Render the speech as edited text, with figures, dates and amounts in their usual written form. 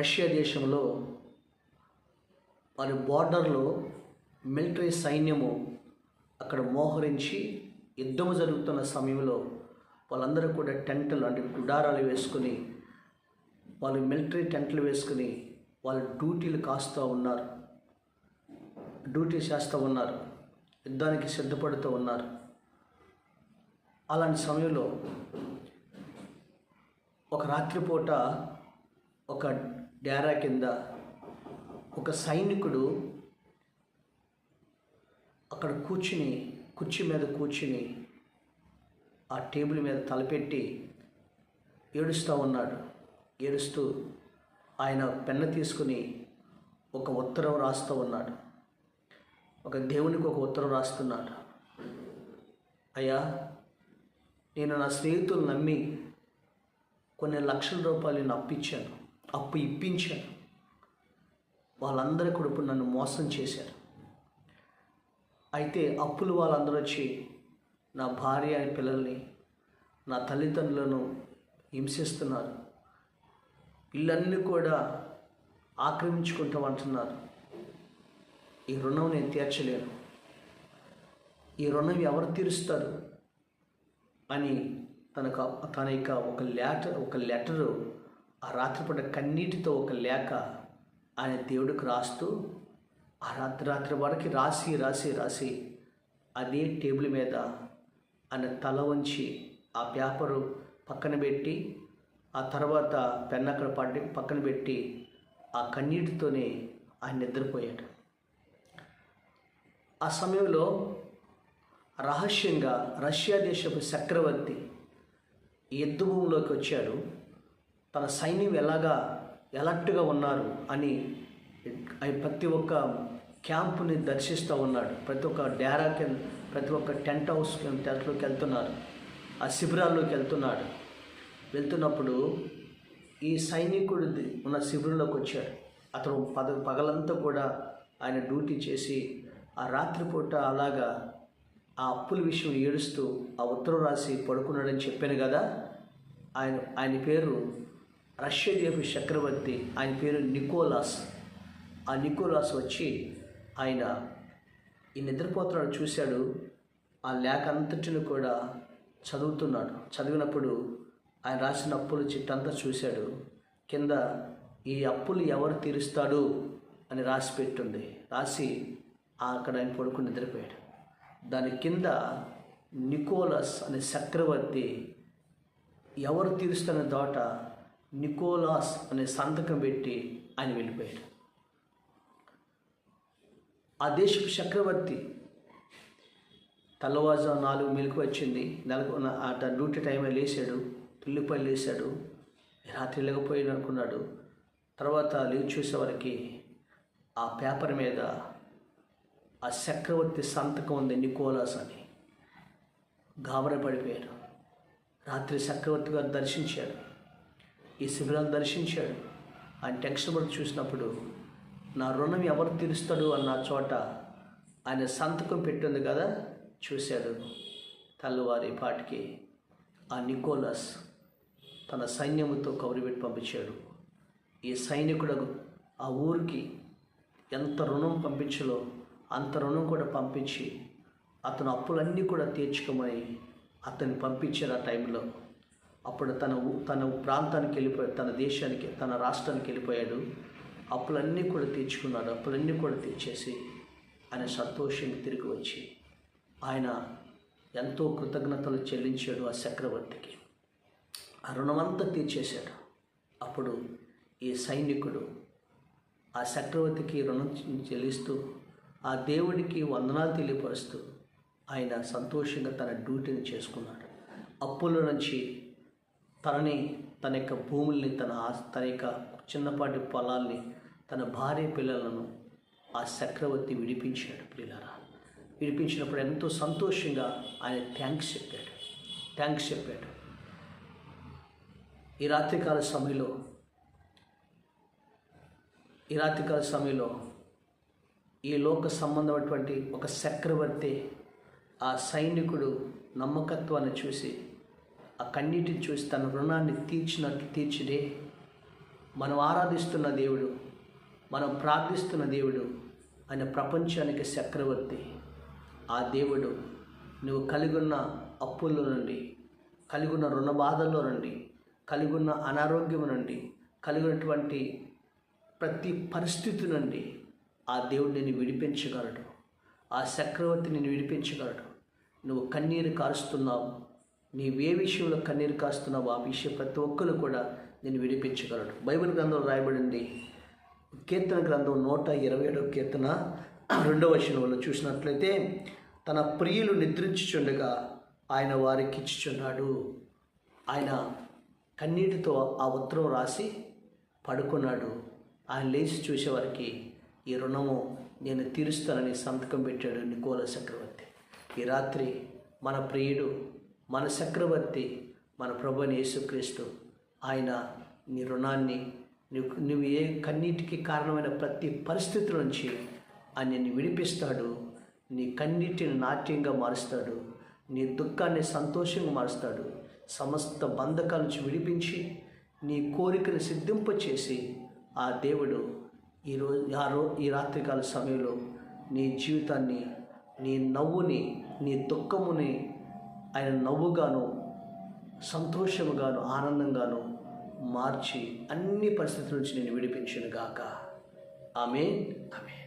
Russia దేశంలో వారి బోర్డర్లో మిలిటరీ సైన్యము అక్కడ మోహరించి యుద్ధము జరుగుతున్న సమయంలో వాళ్ళందరూ కూడా టెంట్లు అంటే గుడారాలు వేసుకుని వాళ్ళు మిలిటరీ టెంట్లు వేసుకుని వాళ్ళు డ్యూటీలు చేస్తూ ఉన్నారు, యుద్ధానికి సిద్ధపడుతూ ఉన్నారు. అలాంటి సమయంలో ఒక రాత్రిపూట ఒక డేరా కింద ఒక సైనికుడు అక్కడ కుర్చీ మీద కూర్చుని ఆ టేబుల్ మీద తలపెట్టి ఏడుస్తూ ఆయన పెన్ను తీసుకుని ఒక ఉత్తరం రాస్తూ ఉన్నాడు. ఒక దేవునికి ఒక ఉత్తరం రాస్తున్నాడు. అయ్యా, నేను నా స్నేహితులు నమ్మి కొన్ని లక్షల రూపాయలు అప్పు ఇప్పించాను. వాళ్ళందరూ కూడా ఇప్పుడు నన్ను మోసం చేశారు. అయితే అప్పులు వాళ్ళందరూ వచ్చి నా భార్య అని పిల్లల్ని, నా తల్లిదండ్రులను హింసిస్తున్నారు. ఇళ్ళన్నీ కూడా ఆక్రమించుకుంటామంటున్నారు. ఈ రుణం నేను తీర్చలేను. ఈ రుణం ఎవరు తీరుస్తారు అని తన యొక్క ఒక లెటరు ఆ రాత్రిపూట కన్నీటితో ఒక లేఖ ఆయన దేవుడికి రాస్తూ ఆ రాత్రి వరకు రాసి అదే టేబుల్ మీద ఆయన తల వంచి ఆ పేపరు పక్కన పెట్టి ఆ తర్వాత పెన్ అక్కడ పక్కన పెట్టి ఆ కన్నీటితోనే ఆయన నిద్రపోయాడు. ఆ సమయంలో రహస్యంగా రష్యా దేశపు చక్రవర్తి యుద్ధ భూమిలోకి వచ్చాడు. తన సైన్యం ఎలర్ట్గా ఉన్నారు అని ప్రతి ఒక్క క్యాంపుని దర్శిస్తూ ఉన్నాడు. ప్రతి ఒక్క డేరాకి, ప్రతి ఒక్క టెంట్లోకి వెళ్తున్నారు, ఆ శిబిరాల్లోకి వెళ్తున్నప్పుడు ఈ సైనికుడు ఉన్న శిబిరంలోకి వచ్చాడు. అతను పగలంతా కూడా ఆయన డ్యూటీ చేసి ఆ రాత్రిపూట అలాగా ఆ అప్పుల విషయం ఏడుస్తూ ఆ ఉత్తరం రాసి పడుకున్నాడని చెప్పాను కదా. ఆయన పేరు రష్యా దేశపు చక్రవర్తి, ఆయన పేరు నికోలాస్. ఆ నికోలాస్ వచ్చి ఆయన ఈ నిద్రపోతున్నాడు చూశాడు. ఆ లేఖ అంతటిని కూడా చదివినప్పుడు ఆయన రాసిన అప్పుల చిట్టంతా చూశాడు. కింద ఈ అప్పులు ఎవరు తీరుస్తాడు అని రాసి అక్కడ ఆయన పడుకుని నిద్రపోయాడు. దాని కింద నికోలస్ అనే చక్రవర్తి ఎవరు తీరుస్తున్న దాట నికోలాస్ అనే సంతకం పెట్టి ఆయన వెళ్ళిపోయాడు. ఆ దేశపు చక్రవర్తి తెల్లవారుజాము 4 మెలకు వచ్చింది. డ్యూటీ టైం లేచాడు, తుల్లిపల్లి లేచాడు. రాత్రి లేకపోయింది అనుకున్నాడు. తర్వాత లేచి చూసేవారికి ఆ పేపర్ మీద ఆ చక్రవర్తి సంతకం ఉంది, నికోలాస్ అని. గాబరా పడిపోయాడు. రాత్రి చక్రవర్తి గారు దర్శించాడు, ఈ శిబిరాలు దర్శించాడు. ఆయన టెన్షన్ పడి చూసినప్పుడు నా రుణం ఎవరు తీరుస్తాడు అన్న చోట ఆయన సంతకం పెట్టింది కదా. చూశాడు. తెల్లవారి పాటికి ఆ నికోలస్ తన సైన్యముతో కౌరుపెట్టి పంపించాడు. ఈ సైనికుడు ఆ ఊరికి ఎంత రుణం పంపించాలో అంత రుణం కూడా పంపించి అతను అప్పులన్నీ కూడా తీర్చుకోమని అతన్ని పంపించారు. ఆ టైంలో అప్పుడు తన ప్రాంతానికి వెళ్ళిపోయాడు, తన దేశానికి, తన రాష్ట్రానికి వెళ్ళిపోయాడు. అప్పులన్నీ కూడా తీర్చుకున్నాడు. అప్పులన్నీ కూడా తీర్చేసి ఆయన సంతోషంగా తిరిగి వచ్చి ఆయన ఎంతో కృతజ్ఞతలు చెల్లించాడు ఆ చక్రవర్తికి. ఆ రుణమంతా తీర్చేశాడు. అప్పుడు ఈ సైనికుడు ఆ చక్రవర్తికి రుణం చెల్లిస్తూ ఆ దేవుడికి వందనాలు తెలియపరుస్తూ ఆయన సంతోషంగా తన డ్యూటీని చేసుకున్నాడు. అప్పుల నుంచి తన యొక్క భూముల్ని, తన యొక్క చిన్నపాటి పొలాల్ని, తన భార్య పిల్లలను ఆ చక్రవర్తి విడిపించాడు. పిల్లరా, విడిపించినప్పుడు ఎంతో సంతోషంగా ఆయన థ్యాంక్స్ చెప్పాడు. ఈ రాత్రికాల సమయంలో ఈ లోక సంబంధమైనటువంటి ఒక చక్రవర్తి ఆ సైనికుడు నమ్మకత్వాన్ని చూసి, ఆ కన్నీటిని చూసి తన రుణాన్ని తీర్చినట్లు తీర్చిడే మనం ఆరాధిస్తున్న దేవుడు, మనం ప్రార్థిస్తున్న దేవుడు ఆయన ప్రపంచానికి చక్రవర్తి. ఆ దేవుడు నువ్వు కలిగున్న అప్పుల్లో నుండి, కలిగున్న రుణ బాధల్లో నుండి, కలిగున్న అనారోగ్యం నుండి, కలిగినటువంటి ప్రతి పరిస్థితి నుండి ఆ దేవుడు నిన్ను విడిపించగలడు. ఆ చక్రవర్తి నిన్ను విడిపించగలడు. నువ్వు కన్నీరు కారుస్తున్నావు, నీవే విషయంలో కన్నీరు కాస్తున్నావు, ఆ విషయం ప్రతి ఒక్కరు కూడా నిన్ను విడిపించగలడు. బైబిల్ గ్రంథంలో రాయబడింది, కీర్తన గ్రంథం 127వ కీర్తన 2వ వచనంలో చూసినట్లయితే, తన ప్రియులు నిద్రించుచుండగా ఆయన వారికి ఇచ్చుచున్నాడు. ఆయన కన్నీటితో ఆ ఉత్తరం రాసి పడుకున్నాడు. ఆయన లేచి చూసేవారికి ఈ రుణము నేను తీరుస్తానని సంతకం పెట్టాడు నికోల చక్రవర్తి. ఈ రాత్రి మన ప్రియుడు, మన చక్రవర్తి, మన ప్రభువైన యేసుక్రీస్తు ఆయన నీ రుణాన్ని, నువ్వు ఏ కన్నీటికి కారణమైన ప్రతి పరిస్థితి నుంచి ఆయన నిన్ను విడిపిస్తాడు. నీ కన్నీటిని నాట్యంగా మారుస్తాడు, నీ దుఃఖాన్ని సంతోషంగా మారుస్తాడు. సమస్త బంధకాల నుంచి విడిపించి నీ కోరికను సిద్ధింపచేసి ఆ దేవుడు ఈ రాత్రికాల సమయంలో నీ జీవితాన్ని, నీ నవ్వుని, నీ దుఃఖముని ఆయన నవ్వుగాను, సంతోషముగాను, ఆనందంగాను మార్చి అన్ని పరిస్థితుల నుంచి నేను విడిపించును గాక. ఆమేన్. ఆమేన్.